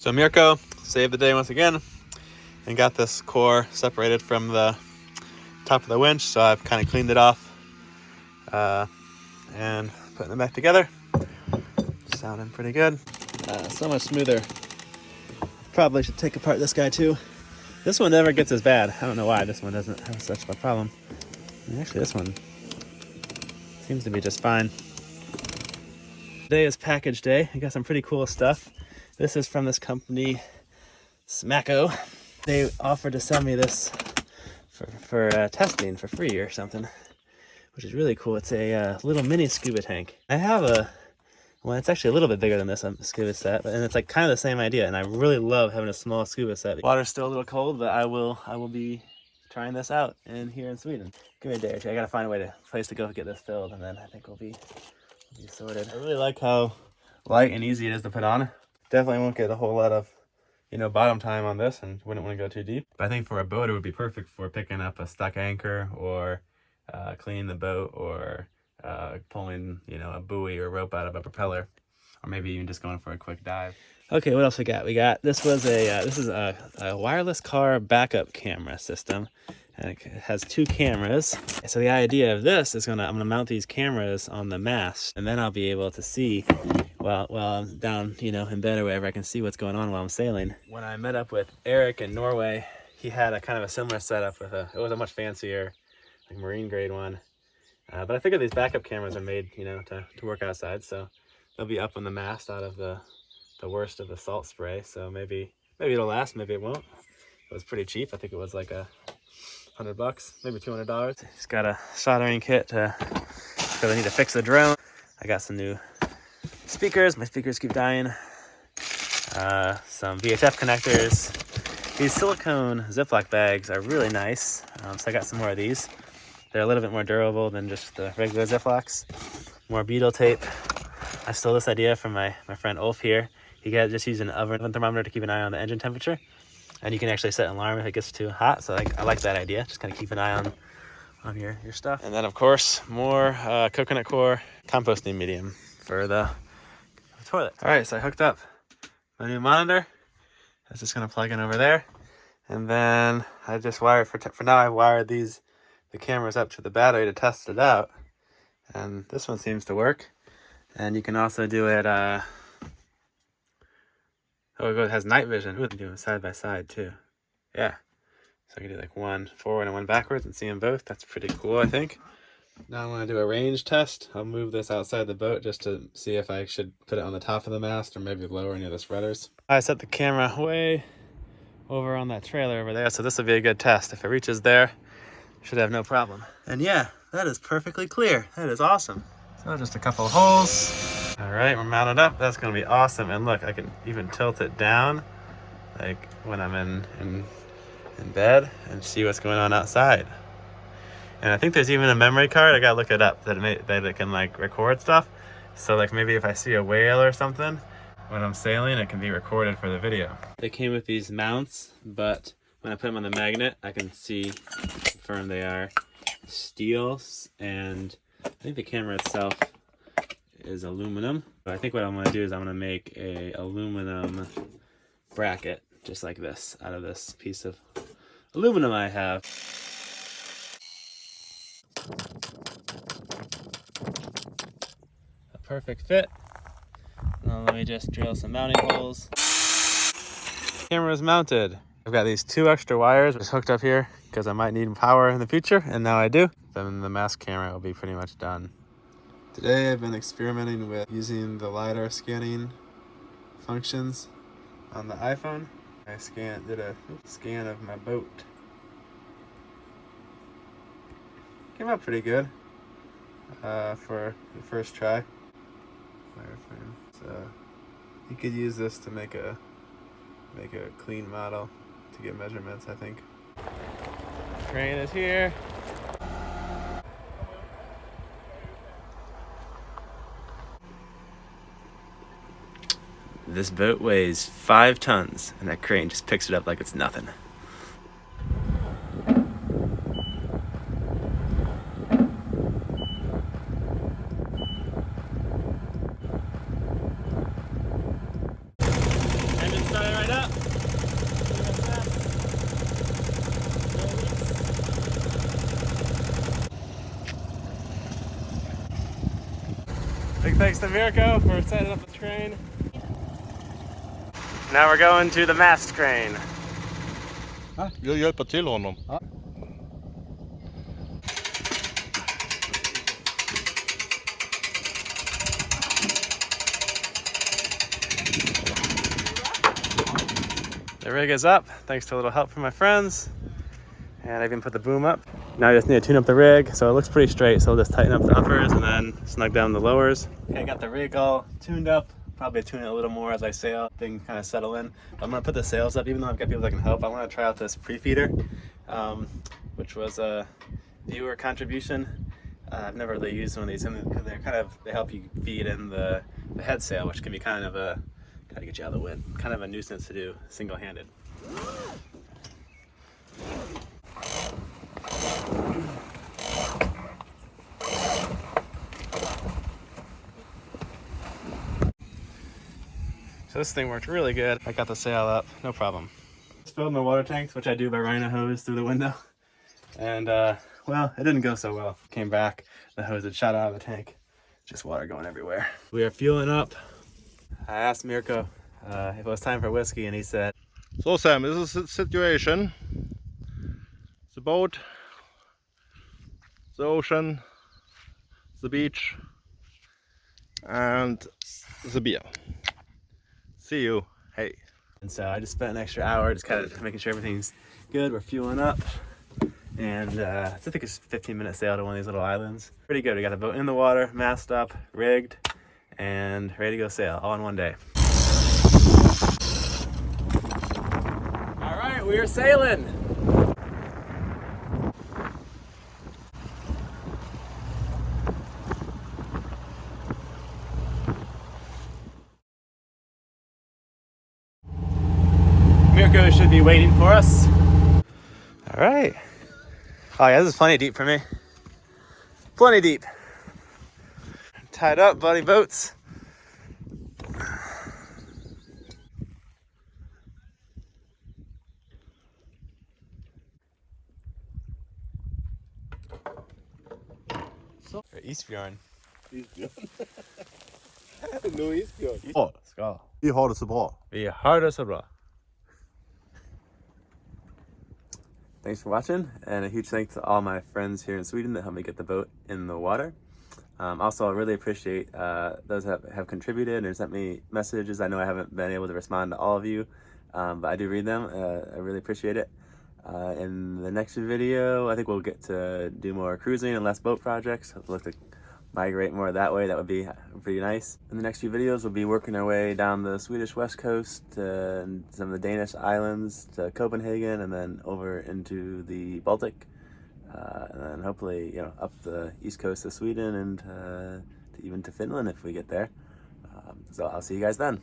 So Mirko saved the day once again and got this core separated from the top of the winch. So I've kind of cleaned it off and putting it back together. Sounding pretty good. So much smoother. Probably should take apart this guy too. This one never gets as bad. I don't know why this one doesn't have such a problem. And actually this one seems to be just fine. Today is package day. I got some pretty cool stuff. This is from this company, Smacko. They offered to sell me this for testing for free or something, which is really cool. It's a little mini scuba tank. I have well, it's actually a little bit bigger than this scuba set, and it's like kind of the same idea. And I really love having a small scuba set. Water's still a little cold, but I will be trying this out here in Sweden. Give me a day or two. I gotta find a place to go get this filled, and then I think we'll be sorted. I really like how light and easy it is to put on. Definitely won't get a whole lot of, bottom time on this, and wouldn't want to go too deep. But I think for a boat, it would be perfect for picking up a stuck anchor, or cleaning the boat, or pulling, a buoy or rope out of a propeller, or maybe even just going for a quick dive. Okay, what else we got? This is a wireless car backup camera system. And it has 2 cameras. So the idea of this is I'm gonna mount these cameras on the mast, and then I'll be able to see while I'm down, in bed or whatever. I can see what's going on while I'm sailing. When I met up with Eric in Norway, he had a kind of a similar setup it was a much fancier, like marine grade one. But I figured these backup cameras are made, to work outside, so they'll be up on the mast out of the worst of the salt spray. So maybe it'll last, maybe it won't. It was pretty cheap. I think it was like $100, maybe $200. Just got a soldering kit because I need to fix the drone. I got some new speakers. My speakers keep dying. Some VHF connectors. These silicone Ziploc bags are really nice. So I got some more of these. They're a little bit more durable than just the regular Ziplocs. More beetle tape. I stole this idea from my friend Ulf here. He just used an oven thermometer to keep an eye on the engine temperature. And you can actually set an alarm if it gets too hot. So I like that idea. Just kind of keep an eye on your stuff. And then, of course, more coconut core composting medium for the toilet. All right, so I hooked up my new monitor. That's just going to plug in over there. And then I just wired, for now, I wired the cameras up to the battery to test it out. And this one seems to work. And you can also do it... it has night vision. Ooh, I can do them side by side too. Yeah. So I can do like one forward and one backwards and see them both. That's pretty cool, I think. Now I want to do a range test. I'll move this outside the boat just to see if I should put it on the top of the mast or maybe lower near the spreaders. I set the camera way over on that trailer over there, so this will be a good test. If it reaches there, should have no problem. And yeah, that is perfectly clear. That is awesome. So just a couple of holes. All right, we're mounted up. That's gonna be awesome. And look, I can even tilt it down, like when I'm in bed, and see what's going on outside. And I think there's even a memory card. I gotta look it up that it can like record stuff. So like maybe if I see a whale or something when I'm sailing, it can be recorded for the video. They came with these mounts, but when I put them on the magnet, I can confirm they are steel, and I think the camera itself is aluminum. But I think what I'm going to do is I'm going to make a aluminum bracket just like this out of this piece of aluminum I have. A perfect fit. Now let me just drill some mounting holes. Camera is mounted. I've got these 2 extra wires just hooked up here because I might need power in the future, and now I do. Then the mast camera will be pretty much done. Today I've been experimenting with using the LiDAR scanning functions on the iPhone. I did a scan of my boat. Came out pretty good for the first try. So you could use this to make a clean model to get measurements, I think. Crane is here. This boat weighs 5 tons, and that crane just picks it up like it's nothing. Engine started right up. Big thanks to Mirko for setting up the crane. Now we're going to the mast crane. Jag hjälper till honom. The rig is up, thanks to a little help from my friends. And I even put the boom up. Now I just need to tune up the rig, so it looks pretty straight, so I'll just tighten up the uppers and then snug down the lowers. Okay, I got the rig all tuned up. Probably tune it a little more as I sail, things kind of settle in. But I'm gonna put the sails up, even though I've got people that can help. I wanna try out this pre-feeder, which was a viewer contribution. I've never really used one of these, and they help you feed in the head sail, which can be kind of gotta get you out of the wind, kind of a nuisance to do single-handed. So this thing worked really good. I got the sail up, no problem. Just filled my water tanks, which I do by running a hose through the window. And well, it didn't go so well. Came back, the hose had shot out of the tank. Just water going everywhere. We are fueling up. I asked Mirko if it was time for whiskey, and he said, So Sam, this is the situation. The boat, the ocean, the beach, and the beer. See you. Hey. and so I just spent an extra hour just kind of making sure everything's good. We're fueling up. And I think it's a 15-minute sail to one of these little islands. Pretty good. We got the boat in the water, mast up, rigged, and ready to go sail all in one day. All right, we are sailing. Mirko should be waiting for us. All right. Oh yeah, this is plenty deep for me. Plenty deep. Tied up, buddy boats. Isbjørn. Nu isbjørn. Skål. Vi har det så bra. Vi har det så bra. Thanks for watching, and a huge thanks to all my friends here in Sweden that helped me get the boat in the water. Also, I really appreciate those that have contributed and sent me messages. I know I haven't been able to respond to all of you, but I do read them. I really appreciate it. In the next video, I think we'll get to do more cruising and less boat projects. I'll look to migrate more that way. That would be pretty nice. In the next few videos, we'll be working our way down the Swedish west coast to some of the Danish islands to Copenhagen, and then over into the Baltic, and then hopefully, you know, up the east coast of Sweden and even to Finland if we get there. So I'll see you guys then.